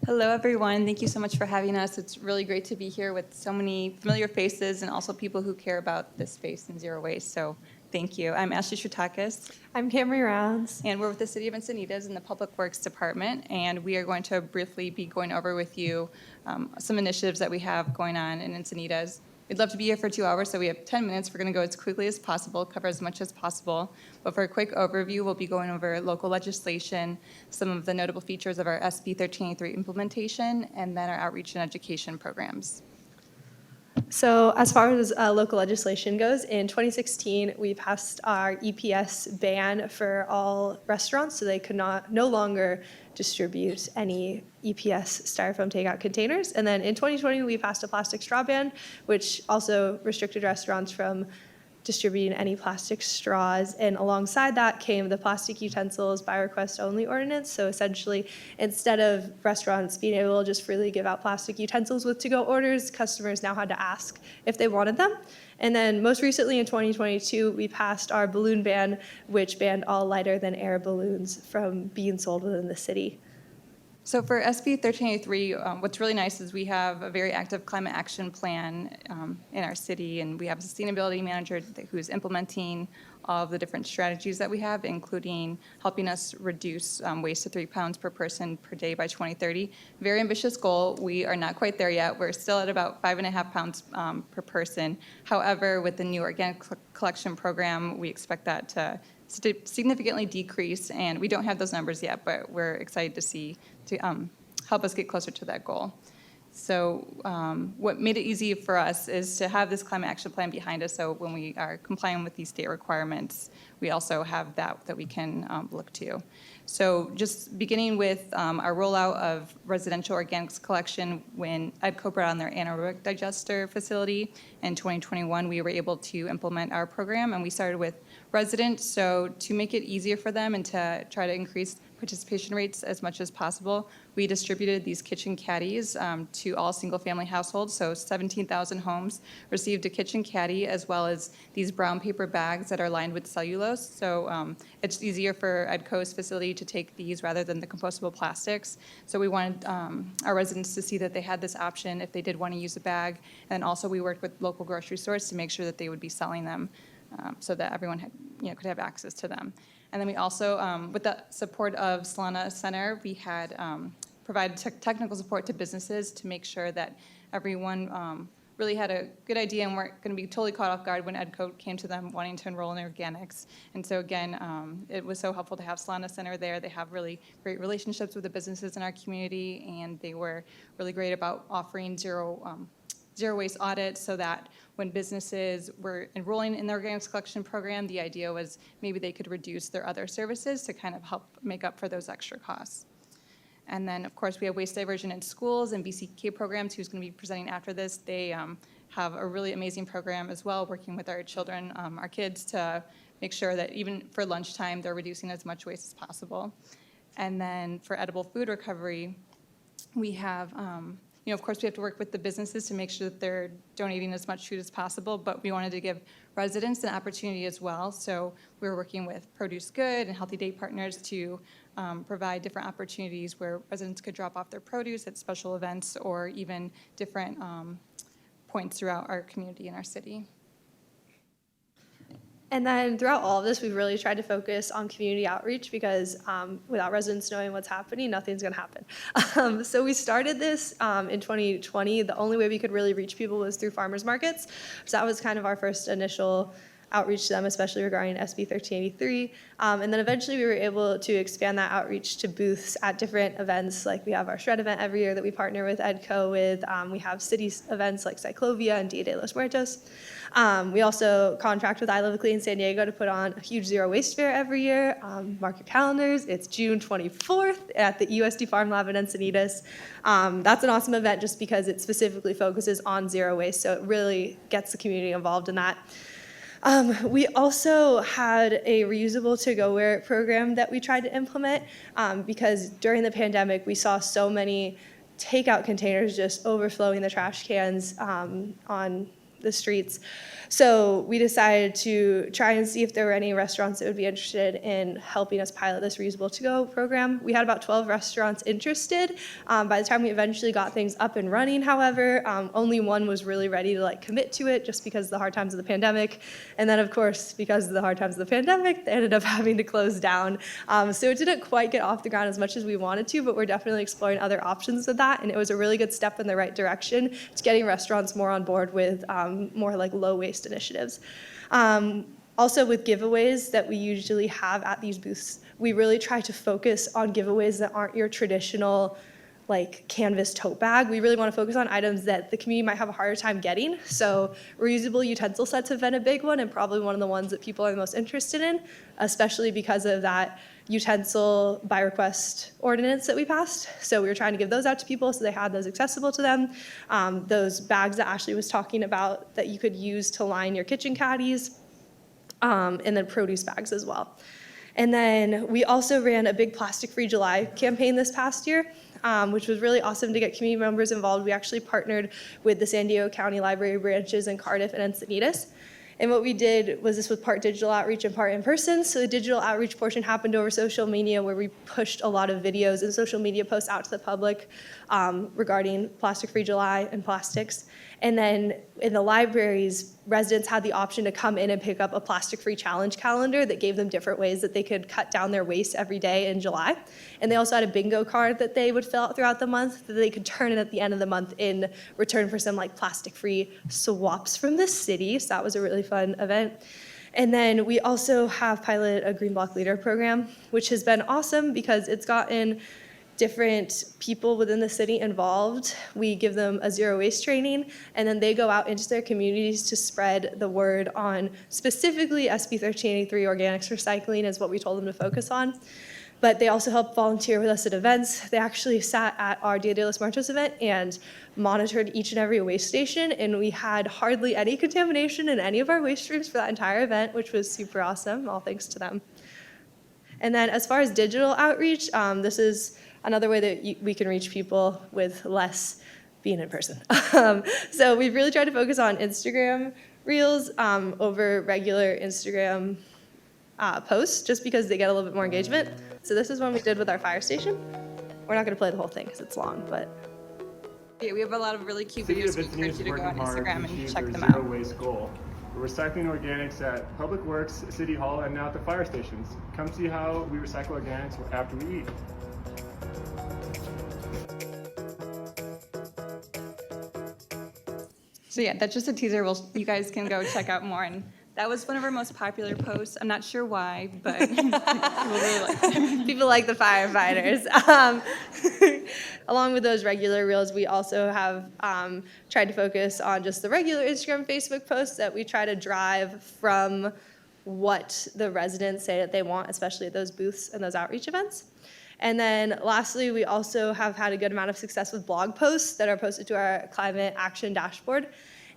Hello, everyone. Thank you so much for having us. It's really great to be here with so many familiar faces and also people who care about this space and zero waste. So thank you. I'm Ashlee Stratakis, I'm Camrie Rounds. and we're with the City of Encinitas in the Public Works Department, and we are going to briefly be going over with you some initiatives that we have going on in Encinitas. We'd love to be here for 2 hours, so we have 10 minutes. We're going to go as quickly as possible, cover as much as possible. But for a quick overview, we'll be going over local legislation, some of the notable features of our SB 1383 implementation, and then our outreach and education programs. So as far as local legislation goes, in 2016, we passed our EPS ban for all restaurants, so they could no longer distribute any EPS styrofoam takeout containers. And then in 2020, we passed a plastic straw ban, which also restricted restaurants from distributing any plastic straws. And alongside that came the plastic utensils by request only ordinance. So essentially, instead of restaurants being able to just freely give out plastic utensils with to-go orders, customers now had to ask if they wanted them. And then most recently in 2022, we passed our balloon ban, which banned all lighter than air balloons from being sold within the city. So for SB 1383, what's really nice is we have a very active climate action plan in our city, and we have a sustainability manager who's implementing all of the different strategies that we have, including helping us reduce waste to 3 pounds per person per day by 2030. Very ambitious goal. We are not quite there yet. We're still at about 5.5 pounds per person. However, with the new organic collection program, we expect that to significantly decrease, and we don't have those numbers yet, but we're excited to see to help us get closer to that goal. So what made it easy for us is to have this climate action plan behind us, so when we are complying with these state requirements, we also have that we can look to. So just beginning with our rollout of residential organics collection, when EDCO brought on their anaerobic digester facility in 2021, we were able to implement our program, and we started with residents. So to make it easier for them and to try to increase participation rates as much as possible, we distributed these kitchen caddies to all single-family households. So 17,000 homes received a kitchen caddy, as well as these brown paper bags that are lined with cellulose. So it's easier for EDCO's facility to take these rather than the compostable plastics. So we wanted our residents to see that they had this option if they did want to use a bag. And also we worked with local grocery stores to make sure that they would be selling them so that everyone had, could have access to them. And then we also, with the support of Solana Center, we had provided technical support to businesses to make sure that everyone really had a good idea and weren't going to be totally caught off guard when EDCO came to them wanting to enroll in organics. And so again, it was so helpful to have Solana Center there. They have really great relationships with the businesses in our community, and they were really great about offering zero waste audits, so that when businesses were enrolling in the organics collection program, the idea was maybe they could reduce their other services to kind of help make up for those extra costs. And then, of course, we have waste diversion in schools and BCK programs, who's going to be presenting after this. They have a really amazing program as well, working with our children, our kids, to make sure that even for lunchtime, they're reducing as much waste as possible. And then for edible food recovery, we have of course, we have to work with the businesses to make sure that they're donating as much food as possible, but we wanted to give residents an opportunity as well. So we were working with Produce Good and Healthy Day Partners to provide different opportunities where residents could drop off their produce at special events or even different points throughout our community and our city. And then throughout all of this, we've really tried to focus on community outreach because without residents knowing what's happening, nothing's going to happen. So we started this in 2020. The only way we could really reach people was through farmers markets. So that was kind of our first initial outreach to them, especially regarding SB 1383. And then eventually we were able to expand that outreach to booths at different events. Like we have our Shred event every year that we partner with EDCO with. We have city events like Cyclovia and Dia de los Muertos. We also contract with I Live Clean San Diego to put on a huge zero waste fair every year. Mark your calendars. It's June 24th at the USD Farm Lab in Encinitas. That's an awesome event just because it specifically focuses on zero waste, so it really gets the community involved in that. We also had a reusable to-go-ware program that we tried to implement because during the pandemic, we saw so many takeout containers just overflowing the trash cans on the streets. So we decided to try and see if there were any restaurants that would be interested in helping us pilot this reusable to-go program. We had about 12 restaurants interested. By the time we eventually got things up and running, however, only one was really ready to like commit to it just because of the hard times of the pandemic. And then of course, because of the hard times of the pandemic, they ended up having to close down. So it didn't quite get off the ground as much as we wanted to, but we're definitely exploring other options with that. And it was a really good step in the right direction to getting restaurants more on board with more like low waste initiatives. Also with giveaways that we usually have at these booths, we really try to focus on giveaways that aren't your traditional like canvas tote bag. We really want to focus on items that the community might have a harder time getting. So reusable utensil sets have been a big one and probably one of the ones that people are the most interested in, especially because of that utensil by request ordinance that we passed. So we were trying to give those out to people so they had those accessible to them. Those bags that Ashlee was talking about that you could use to line your kitchen caddies, and then produce bags as well. And then we also ran a big Plastic Free July campaign this past year, which was really awesome to get community members involved. We actually partnered with the San Diego County Library branches in Cardiff and Encinitas. And what we did was this was part digital outreach and part in person. So the digital outreach portion happened over social media where we pushed a lot of videos and social media posts out to the public regarding Plastic Free July and plastics. And then in the libraries, residents had the option to come in and pick up a plastic-free challenge calendar that gave them different ways that they could cut down their waste every day in July. And they also had a bingo card that they would fill out throughout the month that they could turn in at the end of the month in return for some like plastic-free swaps from the city. So that was a really fun event. And then we also have piloted a Green Block Leader program, which has been awesome because it's gotten different people within the city involved. We give them a zero waste training, and then they go out into their communities to spread the word on specifically SB 1383 organics recycling is what we told them to focus on. But they also help volunteer with us at events. They actually sat at our Dia de los Muertos event and monitored each and every waste station, and we had hardly any contamination in any of our waste streams for that entire event, which was super awesome, all thanks to them. And then as far as digital outreach, this is another way that we can reach people with less being in person. So we've really tried to focus on Instagram Reels over regular Instagram posts just because they get a little bit more engagement. So this is one we did with our fire station. We're not going to play the whole thing because it's long, but. Yeah, we have a lot of really cute City videos. of We encourage Encinitas you to go on working hard Instagram to and achieve check their them zero out. waste goal. We're recycling organics at Public Works, City Hall, and now at the fire stations. Come see how we recycle organics after we eat. So yeah, that's just a teaser. You guys can go check out more. And that was one of our most popular posts. I'm not sure why, but people really like it. People like the firefighters. Along with those regular reels, we also have tried to focus on just the regular Instagram, Facebook posts that we try to drive from what the residents say that they want, especially at those booths and those outreach events. And then lastly, we also have had a good amount of success with blog posts that are posted to our climate action dashboard.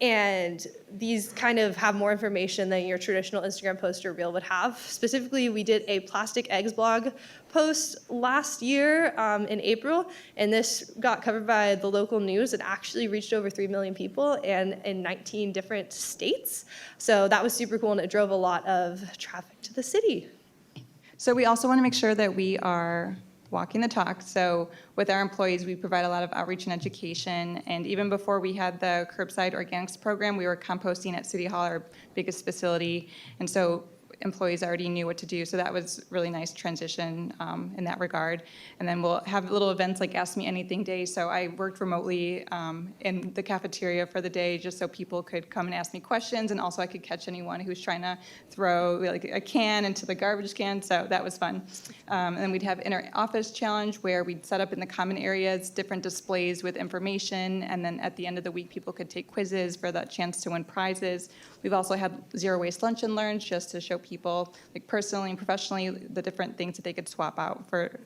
And these kind of have more information than your traditional Instagram post or reel would have. Specifically, we did a plastic eggs blog post last year in April, and this got covered by the local news and actually reached over 3 million people and in 19 different states. So that was super cool, and it drove a lot of traffic to the city. So we also want to make sure that we are walking the talk. So with our employees, we provide a lot of outreach and education. And even before we had the curbside organics program, we were composting at City Hall, our biggest facility. And so employees already knew what to do. So that was really nice transition in that regard. And then we'll have little events like Ask Me Anything Day. So I worked remotely in the cafeteria for the day just so people could come and ask me questions. And also I could catch anyone who's trying to throw like a can into the garbage can. So that was fun. And then we'd have inner office challenge where we'd set up in the common areas different displays with information. And then at the end of the week, people could take quizzes for the chance to win prizes. We've also had zero waste lunch and learns just to show people, like personally and professionally, the different things that they could swap out for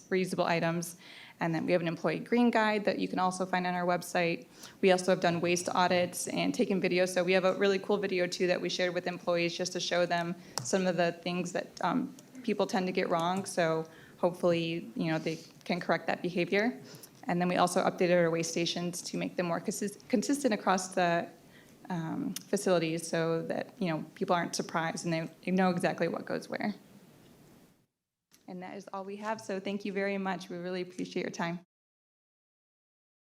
reusable items. And then we have an employee green guide that you can also find on our website. We also have done waste audits and taken videos. So we have a really cool video too that we shared with employees just to show them some of the things that people tend to get wrong. So hopefully, they can correct that behavior. And then we also updated our waste stations to make them more consistent across the facilities so that, you know, people aren't surprised and they know exactly what goes where. And that is all we have. So thank you very much. We really appreciate your time.